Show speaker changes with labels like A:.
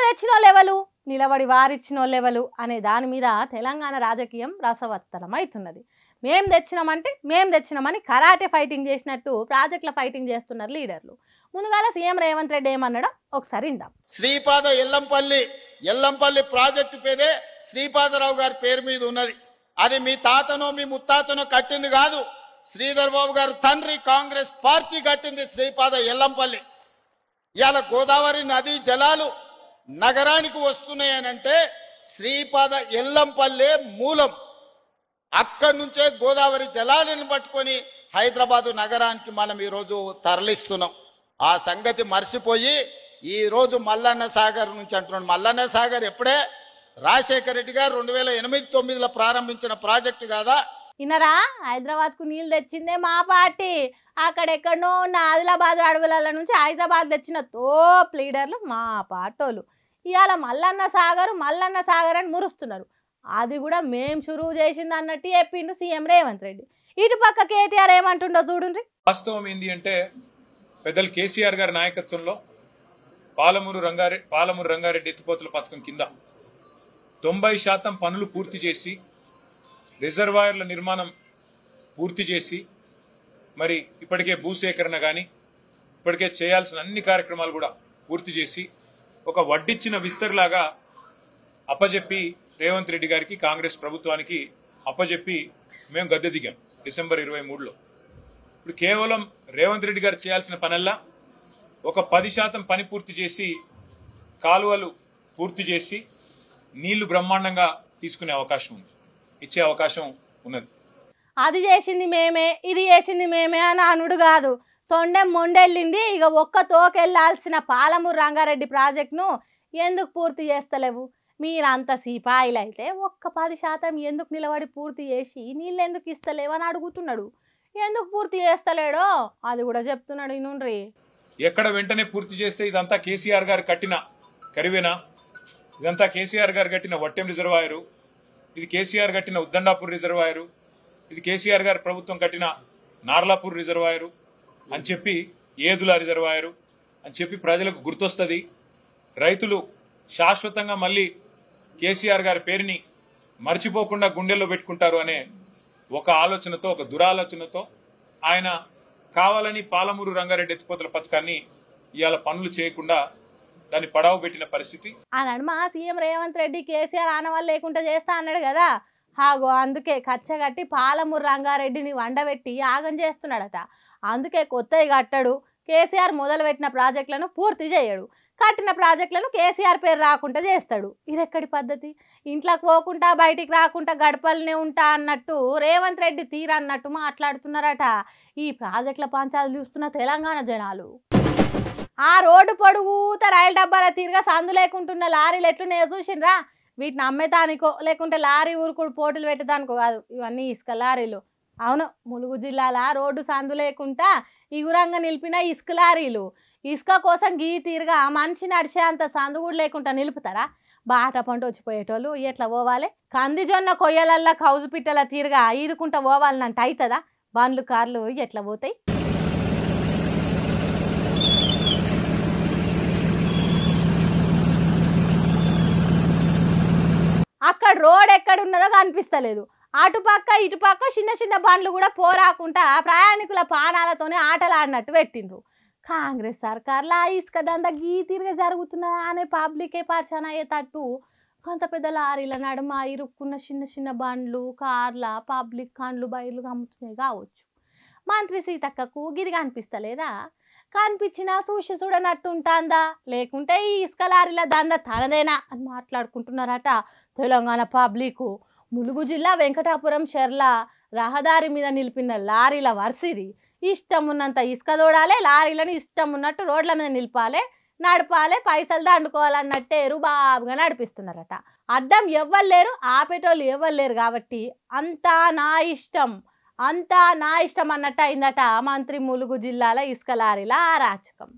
A: తెచ్చినోళ్ళెవలు, నిలబడి వారిచ్చినోళ్ళెవలు అనే దాని మీద తెలంగాణ రాజకీయం రసవత్తరమవుతున్నది. మేం తెచ్చినామని కరాటే ఫైటింగ్ చేసినట్టు ప్రాజెక్టుల ఫైటింగ్ చేస్తున్నారు లీడర్లు. ముందుగాల సీఎం రేవంత్ రెడ్డి ఏమన్నాడో ఒకసారి ఇందాం.
B: శ్రీపాద ఎల్లంపల్లి ప్రాజెక్టు పేరే శ్రీపాదరావు గారి పేరు మీద ఉన్నది. అది మీ తాతనో మీ ముత్తాతనో కట్టింది కాదు. శ్రీధర్ బాబు గారు తండ్రి కాంగ్రెస్ పార్టీ కట్టింది శ్రీపాద ఎల్లంపల్లి. ఇవాళ గోదావరి నదీ జలాలు నగరానికి వస్తున్నాయనంటే శ్రీపాద ఎల్లంపల్లె మూలం. అక్కడి నుంచే గోదావరి జలాలను పట్టుకొని హైదరాబాదు నగరానికి మనం ఈరోజు తరలిస్తున్నాం. ఆ సంగతి మర్చిపోయి ఈ రోజు మల్లన్న సాగర్ నుంచి అంటున్నాడు. మల్లన్న సాగర్ ఎప్పుడే రాజశేఖర రెడ్డి గారు 2008-9లో ప్రారంభించిన ప్రాజెక్టు కాదా?
A: ఇన్నరా, హైదరాబాద్ కు నీళ్ళు తెచ్చిందే మా పార్టీ. అక్కడెక్కడనో ఉన్న ఆదిలాబాద్ అడవుల నుంచి హైదరాబాద్ తెచ్చిన తోప్ లీడర్లు మా పార్టోలు. ఇవాళ మల్లన్న సాగర్ అని మురుస్తున్నారు. అది కూడా మేం షురువు చేసింది అన్నట్టు చెప్పిండు సీఎం రేవంత్ రెడ్డి. ఇటు పక్క కేటీఆర్ ఏమంటుండో చూడండి.
C: వాస్తవం ఏంది అంటే పెద్దలు కేసీఆర్ గారి నాయకత్వంలో పాలమూరు రంగారెడ్డి ఎత్తిపోతల పథకం కింద 90% పనులు పూర్తి చేసి రిజర్వాయర్ల నిర్మాణం పూర్తి చేసి మరి ఇప్పటికే భూసేకరణ కానీ ఇప్పటికే చేయాల్సిన అన్ని కార్యక్రమాలు కూడా పూర్తి చేసి ఒక వడ్డిచ్చిన విస్తర్లాగా అప్పజెప్పి రేవంత్ రెడ్డి గారికి కాంగ్రెస్ ప్రభుత్వానికి అప్పజెప్పి మేము గద్దె దిగాం డిసెంబర్ 23లో. ఇప్పుడు కేవలం రేవంత్ రెడ్డి గారు చేయాల్సిన పనల్లా ఒక 10% పని పూర్తి చేసి కాలువలు పూర్తి చేసి నీళ్లు బ్రహ్మాండంగా తీసుకునే అవకాశం ఉంది, ఇచ్చే అవకాశం ఉన్నది.
A: అది చేసింది మేమే, ఇది చేసింది మేమే అని అనుడు కాదు. తొండెం మొండెళ్ళింది. ఇక ఒక్క తోకెళ్లాల్సిన పాలమూరు రంగారెడ్డి ప్రాజెక్టును ఎందుకు పూర్తి చేస్తలేవు? మీరంత సిపాయిలు అయితే ఒక్క 10% ఎందుకు నిలబడి పూర్తి చేసి నీళ్ళు ఎందుకు ఇస్తలేవు అని అడుగుతున్నాడు. ఎందుకు పూర్తి చేస్తలేడో అది కూడా చెప్తున్నాడు. ఇనుండ్రి,
C: ఎక్కడ వెంటనే పూర్తి చేస్తే ఇదంతా కేసీఆర్ గారు కట్టిన కరివేనా? ఇదంతా కేసీఆర్ గారు కట్టిన వట్టెం రిజర్వాయరు, ఇది కేసీఆర్ కట్టిన ఉద్దండాపూర్ రిజర్వాయరు, ఇది కేసీఆర్ గారి ప్రభుత్వం కట్టిన నార్లాపూర్ రిజర్వాయరు అని చెప్పి, ఏదుల రిజర్వాయరు అని చెప్పి ప్రజలకు గుర్తొస్తుంది. రైతులు శాశ్వతంగా మళ్ళీ కేసీఆర్ గారి పేరుని మర్చిపోకుండా గుండెల్లో పెట్టుకుంటారు అనే ఒక ఆలోచనతో, ఒక దురాలోచనతో ఆయన కావాలని పాలమూరు రంగారెడ్డి ఎత్తిపోతల పథకాన్ని ఇవాళ పనులు చేయకుండా దాన్ని పడావు పెట్టిన పరిస్థితి.
A: ఆ నడుమ సీఎం రేవంత్ రెడ్డి కేసీఆర్ ఆనవాళ్ళు లేకుండా చేస్తా అన్నాడు కదా. హాగో అందుకే కచ్చగట్టి పాలమూరు రంగారెడ్డిని వండబెట్టి యాగం చేస్తున్నాడట. అందుకే కొత్తవి కట్టడు, కేసీఆర్ మొదలుపెట్టిన ప్రాజెక్టులను పూర్తి చేయడు, కట్టిన ప్రాజెక్టులను కేసీఆర్ పేరు రాకుండా చేస్తాడు. ఇదెక్కడి పద్ధతి? ఇంట్లోకి పోకుండా బయటికి రాకుండా గడపలనే ఉంటా అన్నట్టు రేవంత్ రెడ్డి తీరన్నట్టు మాట్లాడుతున్నారట ఈ ప్రాజెక్టుల పంచాలు చూస్తున్న తెలంగాణ జనాలు. ఆ రోడ్డు పొడుగుత రైలు డబ్బాల తీరుగా సందు లేకుంటున్న లారీలు ఎట్లున్నాయో చూసిండ్రా? వీటిని అమ్మేదానికో లేకుంటే లారీ ఊరుకుడు పోటీలు పెట్టేదానికో కాదు, ఇవన్నీ ఇసుక లారీలు. అవును, ములుగు జిల్లాల రోడ్డు సందు లేకుండా ఇగురంగా నిలిపిన ఇసుక లారీలు. ఇసుక కోసం గీ తీరుగా మనిషి నడిచే అంత సందు కూడా లేకుండా నిలుపుతారా? బాట పంట వచ్చిపోయేటోళ్ళు ఎట్లా పోవాలి? కందిజొన్న కొయ్యలల్లా కౌజు పిట్టల తీరుగా ఈదుకుంటా పోవాలనంటే అవుతుందా? బండ్లు కార్లు ఎట్లా పోతాయి? అక్కడ రోడ్ ఎక్కడున్నదో కనిపిస్తలేదు. అటుపక్క ఇటుపక్క చిన్న చిన్న బండ్లు కూడా పోరాకుండా ప్రయాణికుల పానాలతోనే ఆటలాడినట్టు పెట్టిండ్రు. కాంగ్రెస్ సర్కార్లా ఇసుక దందా గీ తీరుగా జరుగుతున్నా అనే పబ్లికే పరిచయం అయ్యేటట్టు కొంత పెద్ద లారీల నడుమ ఇరుక్కున్న చిన్న చిన్న బండ్లు కార్ల పబ్లిక్ కండ్లు బయలు అమ్ముతున్నాయి కావచ్చు. మంత్రి సీతక్కకు గిది కనిపిస్తలేదా? కనిపించినా చూసి చూడనట్టు ఉంటుందా? లేకుంటే ఈ ఇసుక లారీల దందా తనదేనా అని మాట్లాడుకుంటున్నారట తెలంగాణ పబ్లిక్. ములుగు జిల్లా వెంకటాపురం చెర్ల రహదారి మీద నిలిపిన లారీల వర్సిది. ఇష్టం ఉన్నంత ఇసుక తోడాలి, లారీలను ఇష్టం ఉన్నట్టు రోడ్ల మీద నిలిపాలి, నడపాలి, పైసలు దండుకోవాలన్నట్టే రుబాబుగా నడిపిస్తున్నారట. అడ్డం ఎవ్వరు లేరు, ఆపేటోళ్ళు ఎవ్వరు లేరు కాబట్టి అంతా నా ఇష్టం అన్నట్టు అయిందట మంత్రి ములుగు జిల్లాల ఇసుక లారీల అరాచకం.